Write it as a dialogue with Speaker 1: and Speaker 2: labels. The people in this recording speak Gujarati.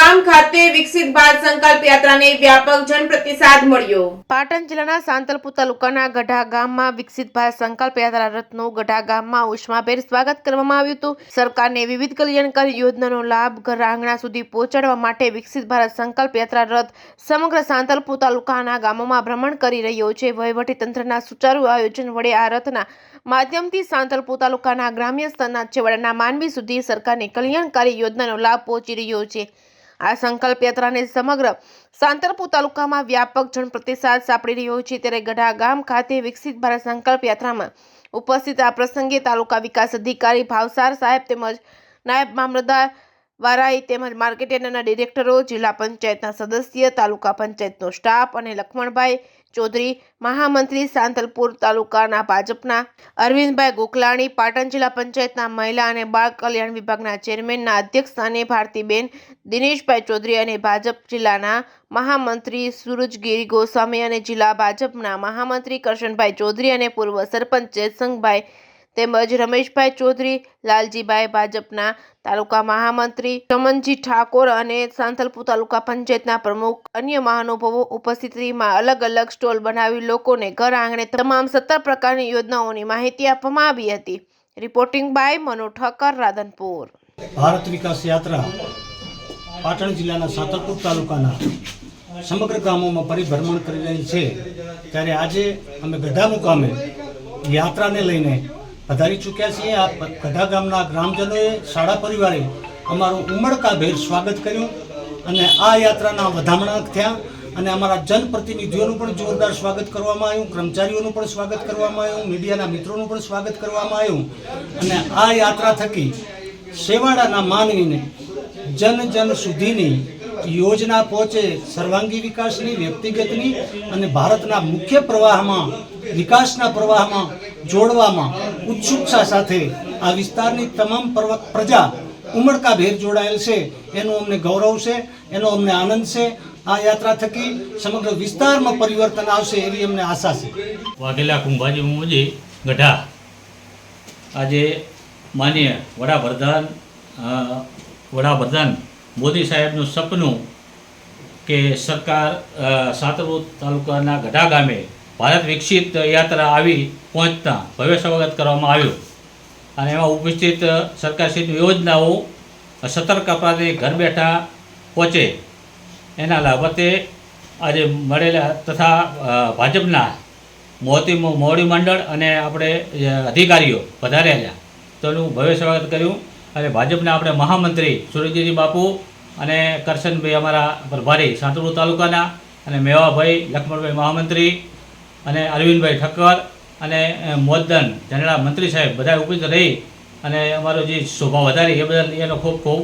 Speaker 1: ગામ ખાતે વિકસિત ભારત સંકલ્પ યાત્રાને વ્યાપક જનપ્રતિસાદ મળ્યો।
Speaker 2: પાટણ જિલ્લાના સાંતલપુર તાલુકાના ગઢા ગામમાં વિકસિત ભારત સંકલ્પ યાત્રા રથનું ગઢા ગામમાં ઉષ્માભેર સ્વાગત કરવામાં આવ્યું હતું। સરકારની વિવિધ કલ્યાણકારી યોજનાનો લાભ ઘર આંગણા સુધી પહોંચાડવા માટે વિકસિત ભારત સંકલ્પ યાત્રા રથ સમગ્ર સાંતલપુર તાલુકાના ગામોમાં ભ્રમણ કરી રહ્યો છે। વહીવટીતંત્રના સુચારુ આયોજન વડે આ રથના માધ્યમથી સાંતલપુર તાલુકાના ગ્રામ્ય સ્તરના છેવાડાના માનવી સુધી સરકારની કલ્યાણકારી યોજનાનો લાભ પહોંચી રહ્યો છે। આ સંકલ્પ યાત્રાને સમગ્ર સાંતલપુર તાલુકામાં વ્યાપક જનપ્રતિસાદ સાંપડી રહ્યો છે। ત્યારે ગઢા ગામ ખાતે વિકસિત ભારત સંકલ્પ યાત્રામાં ઉપસ્થિત આ પ્રસંગે તાલુકા વિકાસ અધિકારી ભાવસાર સાહેબ તેમજ નાયબ મામલતદાર વારાઈ તેમજ માર્કેટયાર્ડના ડિરેક્ટરો, જિલ્લા પંચાયતના સદસ્ય, તાલુકા પંચાયતનો સ્ટાફ અને લખમણભાઈ ચૌધરી, મહામંત્રી સાંતલપુર તાલુકાના ભાજપના અરવિંદભાઈ ગોકલાણી, પાટણ જિલ્લા પંચાયતના મહિલા અને બાળ કલ્યાણ વિભાગના ચેરમેનના અધ્યક્ષ સ્થાને ભારતીબેન દિનેશભાઈ ચૌધરી અને ભાજપ જિલ્લાના મહામંત્રી સૂરજગીરી ગોસ્વામી અને જિલ્લા ભાજપના મહામંત્રી કરશનભાઈ ચૌધરી અને પૂર્વ સરપંચ જયસંગભાઈ તેમજ રમેશભાઈ ચૌધરી, લાલજીભાઈ, ભાજપના તાલુકા મહામંત્રી ચમનજી ઠાકોર અને સાંતલપુર તાલુકા પંચાયતના પ્રમુખ અન્ય મહાનુભાવો ઉપસ્થિતિમાં અલગ અલગ સ્ટોલ બનાવી લોકોને ઘર આંગણે તમામ 17 પ્રકારની યોજનાઓની માહિતી આપવામાં આવી હતી। Reporting by Manu Thakkar, Radhanpur.
Speaker 3: ભારત વિકાસ યાત્રા પાટણ જિલ્લાના સાંતલપુર તાલુકાના સમગ્ર ગામોમાં પરિભ્રમણ કરી રહી છે। ત્યારે આજે અમે ગઢા મુકામે યાત્રાને લઈને પધારી ચૂક્યા છીએ। આ ગઢા ગામના ગ્રામજનોએ, શાળા પરિવારે અમારું ઉમળકાભેર સ્વાગત કર્યું અને આ યાત્રાના વધામણા થયા અને અમારા જનપ્રતિનિધિઓનું પણ જોરદાર સ્વાગત કરવામાં આવ્યું, કર્મચારીઓનું પણ સ્વાગત કરવામાં આવ્યું, મીડિયાના મિત્રોનું પણ સ્વાગત કરવામાં આવ્યું અને આ યાત્રા થકી છેવાડાના માનવીને જન સુધીની યોજના પહોંચે, સર્વાંગી વિકાસની, વ્યક્તિગતની અને ભારતના મુખ્ય પ્રવાહમાં, વિકાસના પ્રવાહમાં જોડવામાં ઉત્સુકતા સાથે આ વિસ્તારની તમામ પ્રજા ઉમળકાભેર જોડાયેલ છે। એનું અમને ગૌરવ છે, એનો અમને આનંદ છે। આ યાત્રા થકી સમગ્ર વિસ્તારમાં પરિવર્તન આવશે એવી અમને આશા છે।
Speaker 4: વાઘેલા કુંભાજી મુજી ગઢા આજે માનીય વડાપ્રધાન મોદી સાહેબનું સપનું કે સરકાર સાંતલપુર તાલુકાના ગઢા ગામે ભારત વિકસિત યાત્રા આવી પહોંચતા ભવ્ય સ્વાગત કરવામાં આવ્યું અને એમાં ઉપસ્થિત સરકારશ્રીની યોજનાઓ સતર્ક અપરાધી ઘર બેઠા પહોંચે એના લાભતે આજે મળેલા તથા ભાજપના મોવડી મંડળ અને આપણે અધિકારીઓ વધારેલા તેનું ભવ્ય સ્વાગત કર્યું અને ભાજપના આપણે મહામંત્રી સૂરજગીરી બાપુ અને કરશનભાઈ અમારા પ્રભારી સાંતલપુર તાલુકાના અને મેવાભાઈ, લક્ષ્મણભાઈ મહામંત્રી અને અરવિંદભાઈ ઠક્કર અને મોદન જનરલ મંત્રી સાહેબ બધા ઉપસ્થિત રહી અને અમારો જે શોભા વધારી એ બદલ એનો ખૂબ ખૂબ